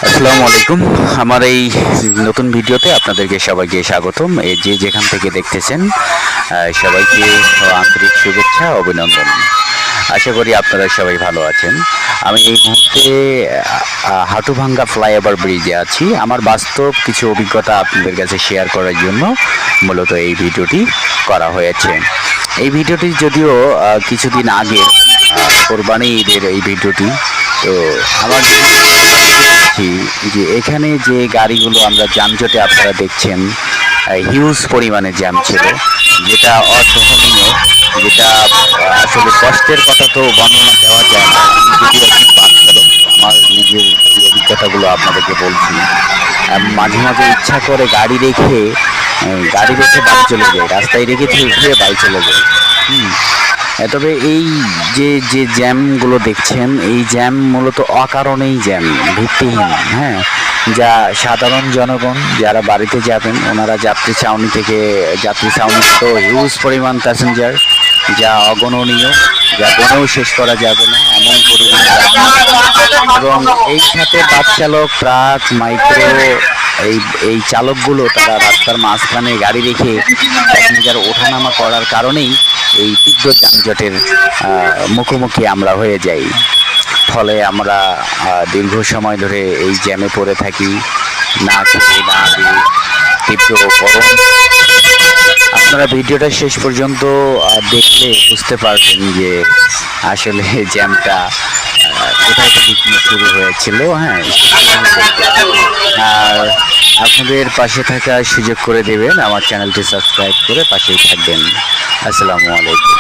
আসসালামু আলাইকুম। আমার এই নতুন ভিডিওতে আপনাদেরকে সবাইকে স্বাগতম। এই যে যেখান থেকে দেখতেছেন সবাইকে আন্তরিক শুভেচ্ছা, অভিনন্দন। আশা করি আপনারা সবাই ভালো আছেন। আমি এই মুহূর্তে হাটুভাঙ্গা ফ্লাইওভার ব্রিজে আছি। আমার বাস্তব কিছু অভিজ্ঞতা আপনাদের কাছে শেয়ার করার জন্য মূলত এই ভিডিওটি করা হয়েছে। এই ভিডিওটি যদিও কিছুদিন আগে, কোরবানি ঈদের এই ভিডিওটি। তো আমার যে এখানে যে গাড়িগুলো আমরা যানজটে আপনারা দেখছেন, হিউজ পরিমাণে জ্যাম ছিল, যেটা অসহনীয়, যেটা আসলে কষ্টের কথা তো বর্ণনা দেওয়া যায় না। আমি যদিও একজন বাস চালক, আমার নিজের এই অভিজ্ঞতাগুলো আপনাদেরকে বলছি। মাঝে মাঝে ইচ্ছা করে গাড়ি রেখে বাইক চলে যায়, রাস্তায় রেখেছি উঠে বাইক চলে যায়। তবে এই যে জ্যামগুলো দেখছেন, এই জ্যাম মূলত অকারণেই জ্যাম, ভিত্তিহীন। হ্যাঁ, যা সাধারণ জনগণ যারা বাড়িতে যাবেন, ওনারা যাত্রী ছাউনি তো হিউজ পরিমাণ প্যাসেঞ্জার, যা অগণনীয়, যা গণেও শেষ করা যাবে না এমন পরিমাণ। এবং এই সাথে বাস চালক, ট্রাক, মাইক্রো, এই চালকগুলো তারা রাস্তার মাঝখানে গাড়ি রেখে প্যাসেঞ্জার ওঠানামা করার কারণেই এই তীব্র যানজটের মুখোমুখি আমরা হয়ে যাই। ফলে আমরা দীর্ঘ সময় ধরে এই জ্যামে পড়ে থাকি, না খেয়ে না দিয়ে, তীব্র গরম। আপনারা ভিডিওটা শেষ পর্যন্ত দেখলে বুঝতে পারবেন যে আসলে জ্যামটা কোথায় থেকে কি শুরু হয়েছিল। হ্যাঁ, আর আপনাদের পাশে থাকার সুযোগ করে দেবেন, আমার চ্যানেলটি সাবস্ক্রাইব করে পাশেই থাকবেন। আসসালামু আলাইকুম।